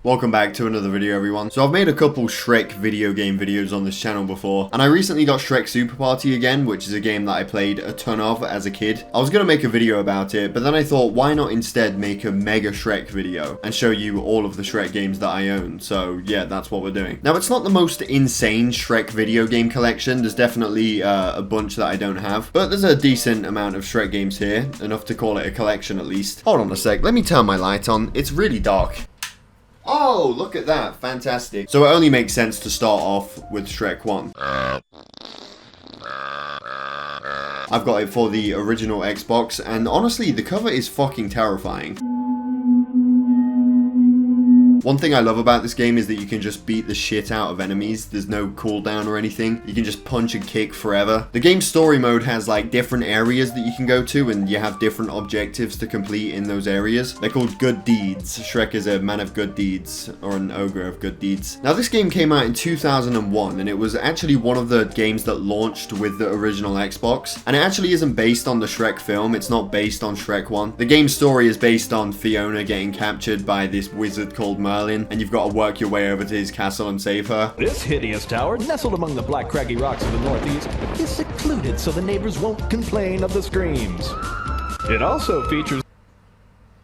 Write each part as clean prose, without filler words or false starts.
Welcome back to another video, everyone. So I've made a couple Shrek video game videos on this channel before, and I recently got Shrek Super Party again, which is a game that I played a ton of as a kid. I was gonna make a video about it, but then I thought, why not instead make a mega Shrek video and show you all of the Shrek games that I own? So yeah, that's what we're doing. Now, it's not the most insane Shrek video game collection. There's definitely a bunch that I don't have, but there's a decent amount of Shrek games here, enough to call it a collection at least. Hold on a sec, let me turn my light on. It's really dark. Oh, look at that. Fantastic. So it only makes sense to start off with Shrek 1. I've got it for the original Xbox, and honestly, the cover is fucking terrifying. One thing I love about this game is that you can just beat the shit out of enemies. There's no cooldown or anything. You can just punch and kick forever. The game's story mode has like different areas that you can go to, and you have different objectives to complete in those areas. They're called good deeds. Shrek is a man of good deeds, or an ogre of good deeds. Now, this game came out in 2001, and it was actually one of the games that launched with the original Xbox. And it actually isn't based on the Shrek film. It's not based on Shrek 1. The game's story is based on Fiona getting captured by this wizard called Merlin, and you've got to work your way over to his castle and save her. This hideous tower, nestled among the black craggy rocks of the northeast, is secluded so the neighbors won't complain of the screams. It also features...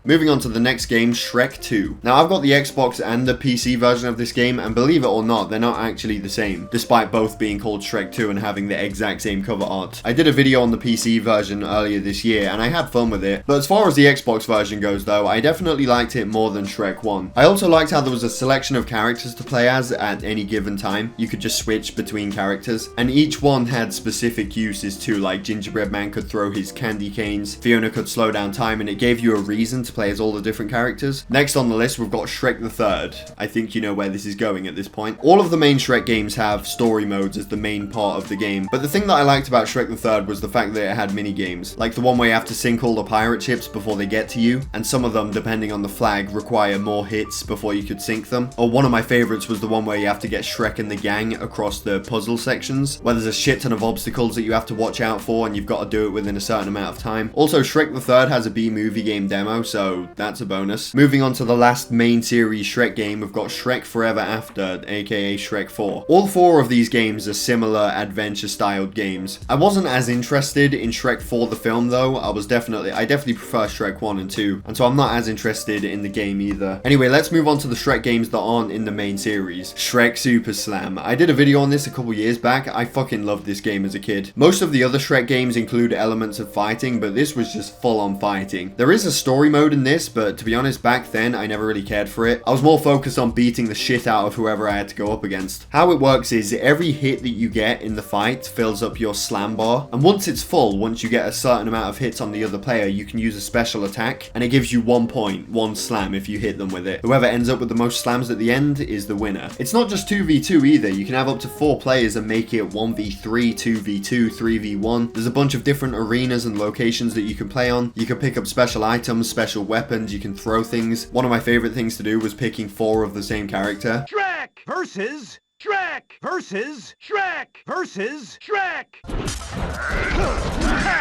Moving on to the next game, Shrek 2. Now, I've got the Xbox and the PC version of this game, and believe it or not, they're not actually the same, despite both being called Shrek 2 and having the exact same cover art. I did a video on the PC version earlier this year, and I had fun with it, but as far as the Xbox version goes though, I definitely liked it more than Shrek 1. I also liked how there was a selection of characters to play as at any given time. You could just switch between characters, and each one had specific uses too, like Gingerbread Man could throw his candy canes, Fiona could slow down time, and it gave you a reason to play as all the different characters. Next on the list, we've got Shrek the Third. I think you know where this is going at this point. All of the main Shrek games have story modes as the main part of the game, but the thing that I liked about Shrek the Third was the fact that it had mini games, like the one where you have to sink all the pirate ships before they get to you, and some of them, depending on the flag, require more hits before you could sink them. Or one of my favorites was the one where you have to get Shrek and the gang across the puzzle sections, where there's a shit ton of obstacles that you have to watch out for, and you've got to do it within a certain amount of time. Also, Shrek the Third has a B-movie game demo, so that's a bonus. Moving on to the last main series Shrek game, we've got Shrek Forever After, aka Shrek 4. All four of these games are similar adventure-styled games. I wasn't as interested in Shrek 4 the film though. I definitely prefer Shrek 1 and 2, and so I'm not as interested in the game either. Anyway, let's move on to the Shrek games that aren't in the main series. Shrek SuperSlam. I did a video on this a couple years back. I fucking loved this game as a kid. Most of the other Shrek games include elements of fighting, but this was just full-on fighting. There is a story mode in this, but to be honest, back then, I never really cared for it. I was more focused on beating the shit out of whoever I had to go up against. How it works is every hit that you get in the fight fills up your slam bar, and once it's full, once you get a certain amount of hits on the other player, you can use a special attack, and it gives you 1 point, 1 slam if you hit them with it. Whoever ends up with the most slams at the end is the winner. It's not just 2v2 either. You can have up to 4 players and make it 1v3, 2v2, 3v1. There's a bunch of different arenas and locations that you can play on. You can pick up special items, special weapons, you can throw things. One of my favorite things to do was picking 4 of the same character. Shrek versus Shrek versus Shrek versus Shrek.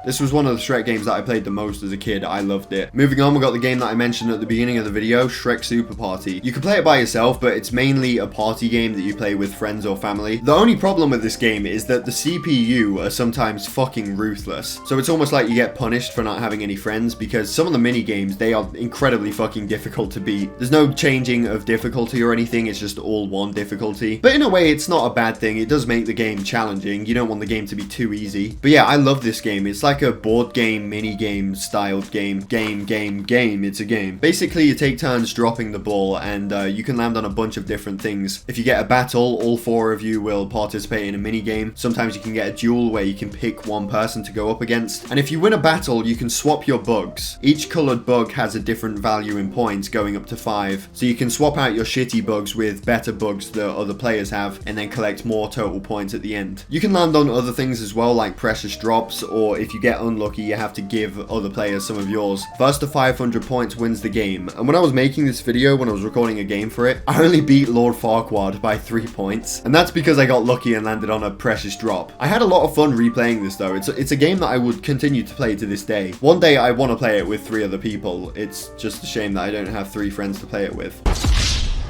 This was one of the Shrek games that I played the most as a kid. I loved it. Moving on, we got the game that I mentioned at the beginning of the video, Shrek Super Party. You can play it by yourself, but it's mainly a party game that you play with friends or family. The only problem with this game is that the CPU are sometimes fucking ruthless. So it's almost like you get punished for not having any friends, because some of the mini games, they are incredibly fucking difficult to beat. There's no changing of difficulty or anything, it's just all one difficulty. But in a way, it's not a bad thing. It does make the game challenging. You don't want the game to be too easy. But yeah, I love this game. It's like a board game, mini game styled game. It's a game. Basically, you take turns dropping the ball, and you can land on a bunch of different things. If you get a battle, all 4 of you will participate in a mini game. Sometimes you can get a duel where you can pick one person to go up against. And if you win a battle, you can swap your bugs. Each colored bug has a different value in points, going up to 5. So you can swap out your shitty bugs with better bugs that other players have, and then collect more total points at the end. You can land on other things as well, like precious drops, or if you get unlucky, you have to give other players some of yours. First to 500 points wins the game. And when I was making this video, when I was recording a game for it, I only beat Lord Farquaad by 3 points, and that's because I got lucky and landed on a precious drop. I had a lot of fun replaying this though. It's a game that I would continue to play to this day. One day I want to play it with 3 other people. It's just a shame that I don't have 3 friends to play it with.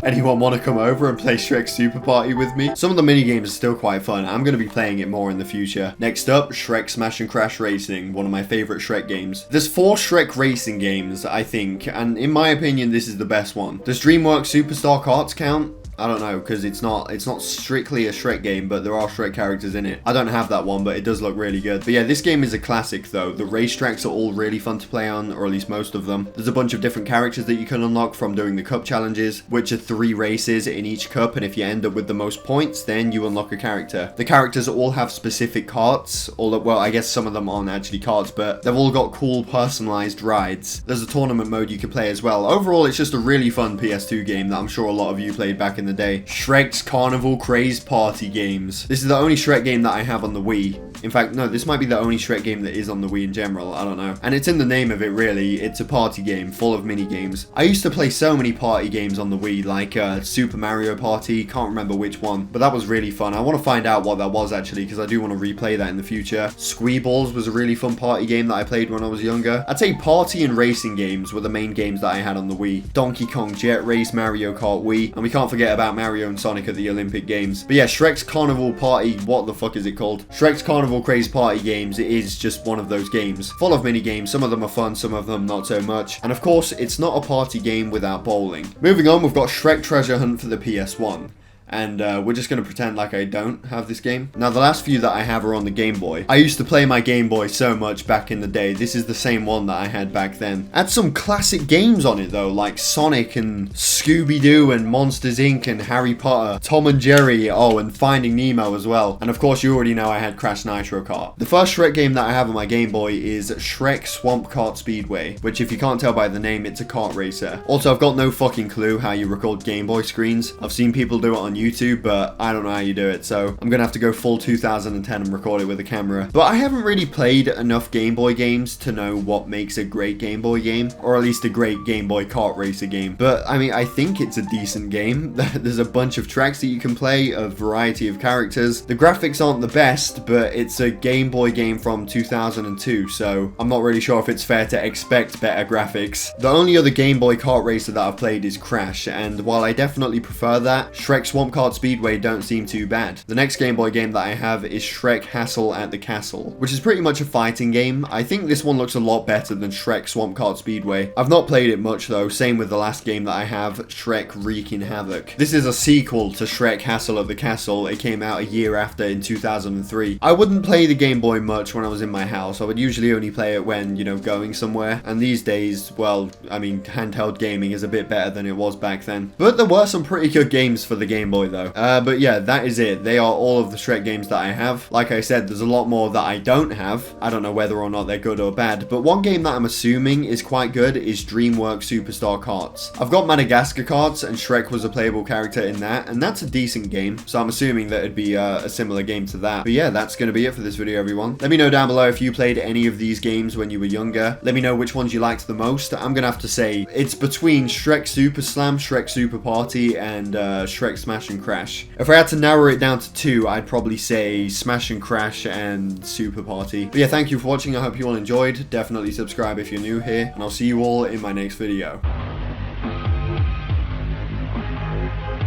Anyone want to come over and play Shrek Super Party with me? Some of the mini games are still quite fun. I'm going to be playing it more in the future. Next up, Shrek Smash and Crash Racing, one of my favorite Shrek games. There's 4 Shrek racing games, I think, and in my opinion, this is the best one. Does DreamWorks Superstar Karts count? I don't know, because it's not strictly a Shrek game, but there are Shrek characters in it. I don't have that one, but it does look really good. But yeah, this game is a classic though. The racetracks are all really fun to play on, or at least most of them. There's a bunch of different characters that you can unlock from doing the cup challenges, which are 3 races in each cup, and if you end up with the most points, then you unlock a character. The characters all have specific karts, well, I guess some of them aren't actually karts, but they've all got cool personalized rides. There's a tournament mode you can play as well. Overall, it's just a really fun PS2 game that I'm sure a lot of you played back in the day. Shrek's Carnival Craze Party Games. This is the only Shrek game that I have on the Wii. In fact, no, this might be the only Shrek game that is on the Wii in general, I don't know. And it's in the name of it, really. It's a party game full of mini games. I used to play so many party games on the Wii, like Super Mario Party, can't remember which one, but that was really fun. I want to find out what that was actually, because I do want to replay that in the future. Squeeballs was a really fun party game that I played when I was younger. I'd say party and racing games were the main games that I had on the Wii. Donkey Kong Jet Race, Mario Kart Wii, and we can't forget about Mario and Sonic at the Olympic Games. But yeah, Shrek's Carnival Party, what the fuck is it called? Shrek's Carnival Craze Party Games is just one of those games. Full of mini games, some of them are fun, some of them not so much. And of course, it's not a party game without bowling. Moving on, we've got Shrek Treasure Hunt for the PS1. And we're just going to pretend like I don't have this game. Now, the last few that I have are on the Game Boy. I used to play my Game Boy so much back in the day. This is the same one that I had back then. Had some classic games on it, though, like Sonic and Scooby-Doo and Monsters, Inc. and Harry Potter, Tom and Jerry, oh, and Finding Nemo as well. And of course, you already know I had Crash Nitro Kart. The first Shrek game that I have on my Game Boy is Shrek Swamp Kart Speedway, which if you can't tell by the name, it's a kart racer. Also, I've got no fucking clue how you record Game Boy screens. I've seen people do it on YouTube, but I don't know how you do it, so I'm gonna have to go full 2010 and record it with a camera. But I haven't really played enough Game Boy games to know what makes a great Game Boy game, or at least a great Game Boy kart racer game. But I mean, I think it's a decent game. There's a bunch of tracks that you can play, a variety of characters. The graphics aren't the best, but it's a Game Boy game from 2002, so I'm not really sure if it's fair to expect better graphics. The only other Game Boy kart racer that I've played is Crash, and while I definitely prefer that, Shrek Swamp Kart Speedway don't seem too bad. The next Game Boy game that I have is Shrek Hassle at the Castle, which is pretty much a fighting game. I think this one looks a lot better than Shrek Swamp Kart Speedway. I've not played it much though, same with the last game that I have, Shrek Wreaking Havoc. This is a sequel to Shrek Hassle at the Castle. It came out a year after in 2003. I wouldn't play the Game Boy much when I was in my house. I would usually only play it when, you know, going somewhere. And these days, well, I mean, handheld gaming is a bit better than it was back then. But there were some pretty good games for the Game Boy though. But yeah, that is it. They are all of the Shrek games that I have. Like I said, there's a lot more that I don't have. I don't know whether or not they're good or bad, but one game that I'm assuming is quite good is DreamWorks Superstar Karts. I've got Madagascar Karts, and Shrek was a playable character in that, and that's a decent game, so I'm assuming that it'd be a similar game to that. But yeah, that's going to be it for this video, everyone. Let me know down below if you played any of these games when you were younger. Let me know which ones you liked the most. I'm going to have to say it's between Shrek SuperSlam, Shrek Super Party, and Shrek Smash and Crash. If I had to narrow it down to 2, I'd probably say Smash and Crash and Super Party. But yeah, thank you for watching. I hope you all enjoyed. Definitely subscribe if you're new here, and I'll see you all in my next video.